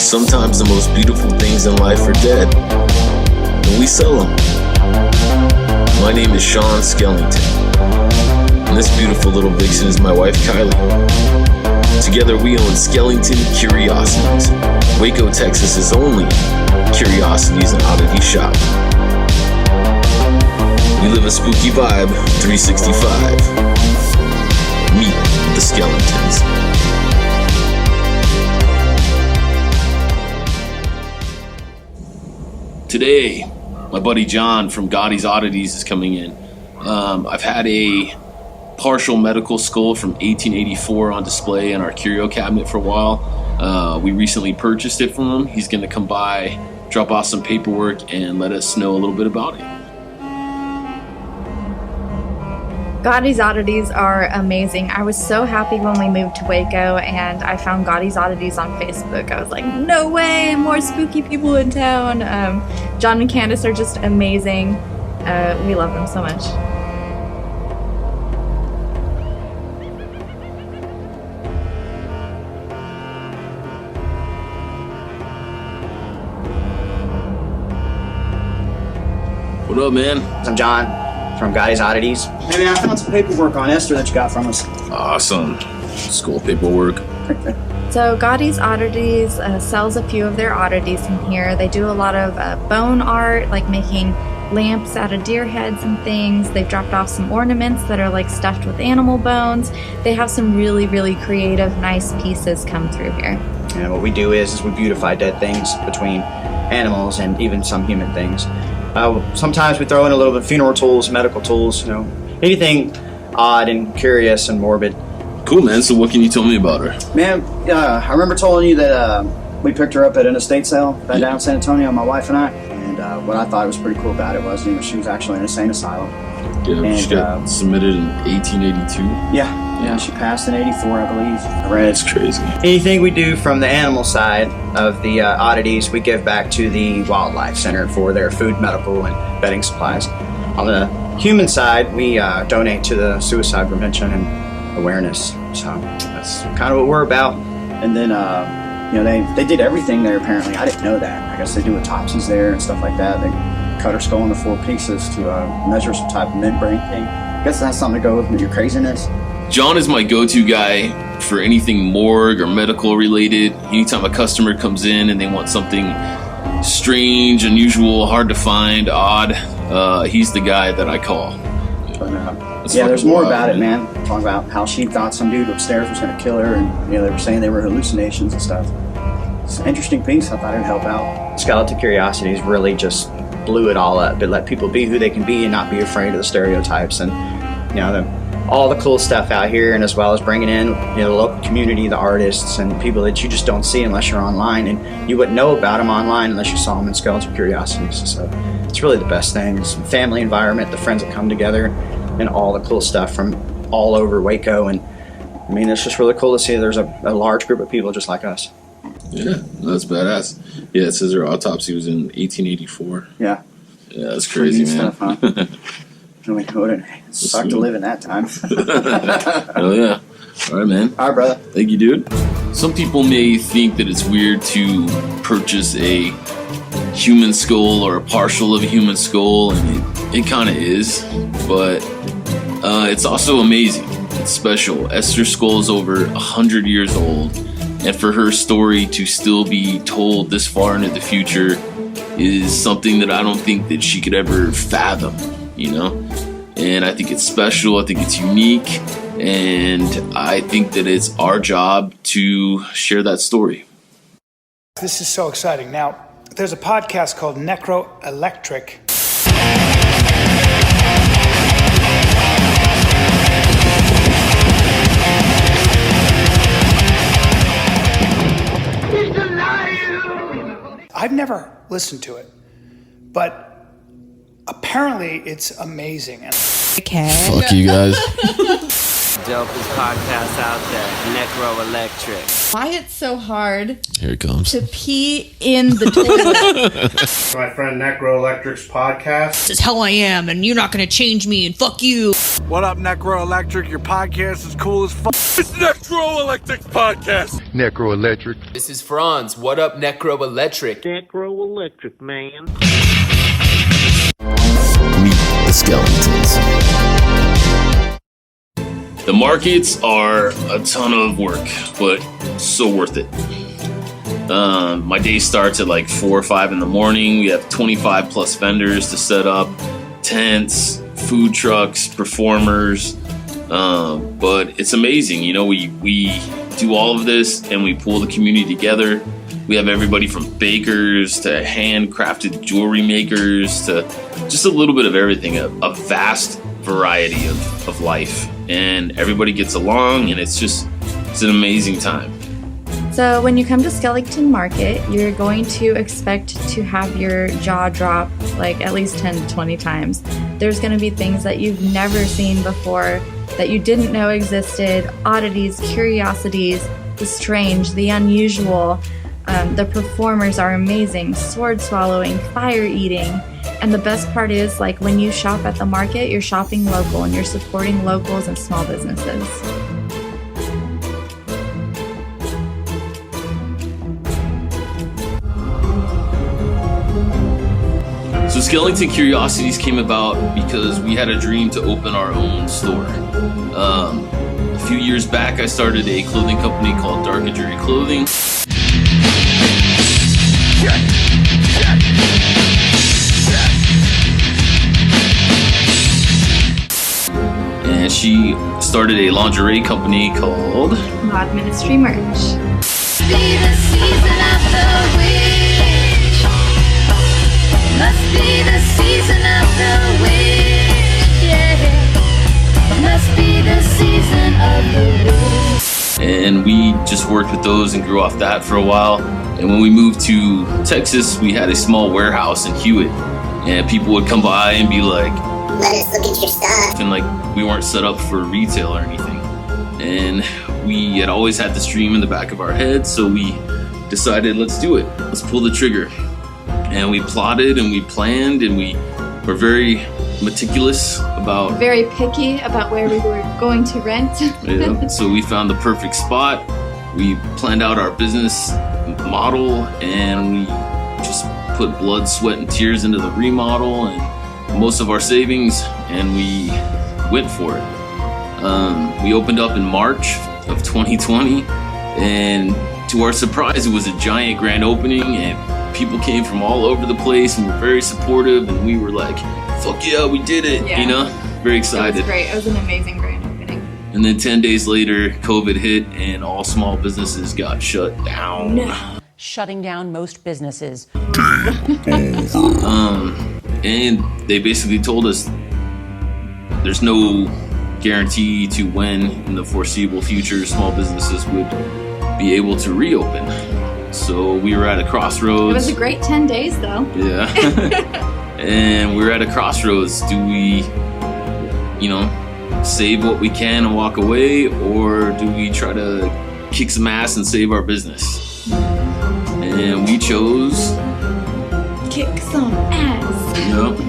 Sometimes the most beautiful things in life are dead, and we sell them. My name is Sean Skellington, and this beautiful little vixen is my wife, Kylie. Together we own Skellington Curiosities, Waco, Texas's only curiosities and oddity shop. We live a spooky vibe, 365. Meet the Skellingtons. Today, my buddy John from Goddi's Oddities is coming in. I've had a partial medical skull from 1884 on display in our curio cabinet for a while. We recently purchased it from him. He's going to come by, drop off some paperwork, and let us know a little bit about it. Goddi's Oddities are amazing. I was so happy when we moved to Waco and I found Goddi's Oddities on Facebook. I was like, no way, more spooky people in town. John and Candace are just amazing. We love them so much. What up, man? I'm John from Goddi's Oddities. Hey man, I found some paperwork on Esther that you got from us. Awesome. School paperwork. So Goddi's Oddities sells a few of their oddities in here. They do a lot of bone art, like making lamps out of deer heads and things. They've dropped off some ornaments that are like stuffed with animal bones. They have some really, really creative, nice pieces come through here. And what we do is we beautify dead things between animals and even some human things. Sometimes we throw in a little bit of funeral tools, medical tools, anything odd and curious and morbid. Cool, man. So what can you tell me about her? Man, I remember telling you that we picked her up at an estate sale down in San Antonio, my wife and I. And what I thought was pretty cool about it was, she was actually in an insane asylum. Yeah, and, she got submitted in 1882. Yeah, she passed in 84, I believe. That's crazy. Anything we do from the animal side of the oddities, we give back to the Wildlife Center for their food, medical, and bedding supplies. On the human side, we donate to the suicide prevention and awareness. So that's kind of what we're about. And then, they did everything there apparently. I didn't know that. I guess they do autopsies there and stuff like that. They cut her skull into 4 pieces to measure some type of membrane thing. I guess that's something to go with your craziness. John is my go-to guy for anything morgue or medical related. Anytime a customer comes in and they want something strange, unusual, hard to find, odd, he's the guy that I call. But, there's more about it, man. Talking about how she thought some dude upstairs was going to kill her, and they were saying they were hallucinations and stuff. It's an interesting piece. I thought it'd help out. Skeleton Curiosities really just blew it all up. It let people be who they can be and not be afraid of the stereotypes, and all the cool stuff out here, and as well as bringing in the local community, the artists, and people that you just don't see unless you're online, and you wouldn't know about them online unless you saw them in Skeleton Curiosities. So it's really the best thing. It's a family environment, the friends that come together, and all the cool stuff from all over Waco. And it's just really cool to see there's a large group of people just like us. Yeah, that's badass. Yeah, it says her autopsy was in 1884. Yeah, that's crazy, man. Stuff, huh? It sucked to live in that time. Hell yeah. All right, man. All right, brother. Thank you, dude. Some people may think that it's weird to purchase a human skull or a partial of a human skull, and it kind of is, but it's also amazing. It's special. Esther's skull is over 100 years old, and for her story to still be told this far into the future is something that I don't think that she could ever fathom, And I think it's special. I think it's unique, and I think that it's our job to share that story. This is so exciting. Now, there's a podcast called Necro Electric. I've never listened to it, but apparently it's amazing. Fuck you guys. Dopest podcast out there, Necro Electric. Why it's so hard Here it comes. to pee in the toilet. My friend Necro Electric's podcast. This is how I am, and you're not gonna change me, and fuck you. What up, Necro Electric? Your podcast is cool as fuck. It's Necro Electric podcast. Necro Electric. This is Franz. What up, Necro Electric? Necro Electric, man. Meet the Skellingtons. The markets are a ton of work, but so worth it. My day starts at like 4 or 5 in the morning. We have 25 plus vendors to set up, tents, food trucks, performers. But it's amazing. You know, we do all of this and we pull the community together. We have everybody from bakers to handcrafted jewelry makers to just a little bit of everything, a vast variety of life. And everybody gets along and it's an amazing time. So when you come to Skellington Market, you're going to expect to have your jaw drop like at least 10 to 20 times. There's going to be things that you've never seen before, that you didn't know existed, oddities, curiosities, the strange, the unusual. The performers are amazing, sword swallowing, fire eating. And the best part is, like, when you shop at the market, you're shopping local and you're supporting locals and small businesses. So Skellington Curiosities came about because we had a dream to open our own store. A few years back, I started a clothing company called Dark and Jury Clothing. And she started a lingerie company called Mod Ministry Merch. Be the season of the witch. Must be the season of the witch. Yeah. Must be the season of the witch. And we just worked with those and grew off that for a while. And when we moved to Texas, we had a small warehouse in Hewitt. And people would come by and be like, let us look at your stuff. And like, we weren't set up for retail or anything. And we had always had this dream in the back of our head, so we decided, let's do it. Let's pull the trigger. And we plotted and we planned and we were very meticulous about... Very picky about where we were going to rent. Yeah, so we found the perfect spot. We planned out our business model and we just put blood, sweat, and tears into the remodel and most of our savings, and we went for it. We opened up in March of 2020, and to our surprise, it was a giant grand opening, and people came from all over the place and were very supportive, and we were like, fuck yeah, we did it, Yeah. you know? Very excited. It was great. It was an amazing grand opening. And then 10 days later, COVID hit, and all small businesses got shut down. No. Shutting down most businesses. And they basically told us there's no guarantee to when in the foreseeable future small businesses would be able to reopen. So we were at a crossroads. It was a great 10 days though. Yeah. And we were at a crossroads. Do we, save what we can and walk away, or do we try to kick some ass and save our business? And we chose... kick some ass. Yep.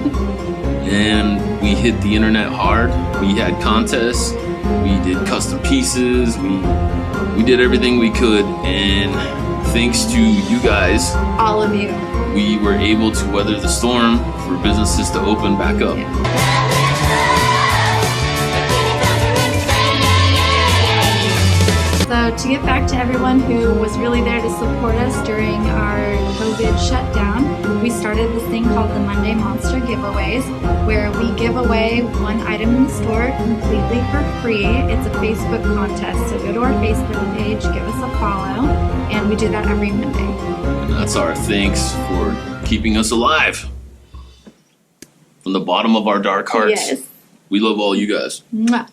And we hit the internet hard. We had contests. We did custom pieces. We did everything we could. And thanks to you guys, all of you, we were able to weather the storm for businesses to open back up. Yeah. So to get back to everyone who was really there to support us during our COVID shutdown, we started this thing called the Monday Monster Giveaways, where we give away one item in the store completely for free. It's a Facebook contest, so go to our Facebook page, give us a follow, and we do that every Monday. And that's our thanks for keeping us alive. From the bottom of our dark hearts, Yes. we love all you guys. Mwah.